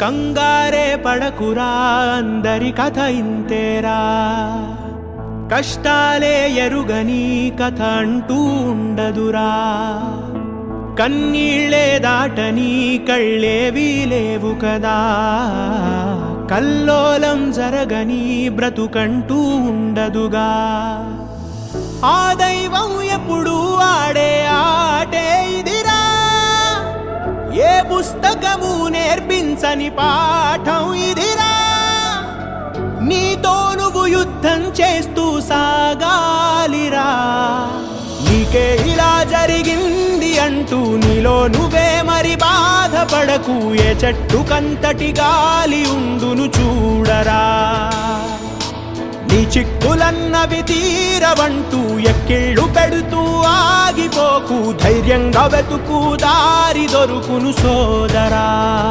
కంగారే పడకురా, అందరి కథ ఇంతేరా. కష్టాలే ఎరుగని కథ అంటూ ఉండదురా. కన్నీళ్ళే దాటని కళ్ళేవీ లేవు కదా. కల్లోలం జరగని బ్రతుకంటూ ఉండదుగా. ఆ దైవం ఎప్పుడు ఆడే ఆటే ఇదిరా. ఏ పుస్తకము నేర్పించని పాఠం ఇదిరా. నీతో నువ్వు యుద్ధం చేస్తూ సాగాలిరా. నీకే ఇలా జరిగింది అంటూ నీలో నువ్వే మరి బాధపడకు. ఏ చెట్టు కంతటి గాలి ఉండును చూడరా. నీ చిక్కులన్నవి తీరవంటూ ఎక్కిళ్ళు పెడుతూ ఆగిపోకు. ధైర్యంగా వెతుకు, దారి దొరుకును సోదరా.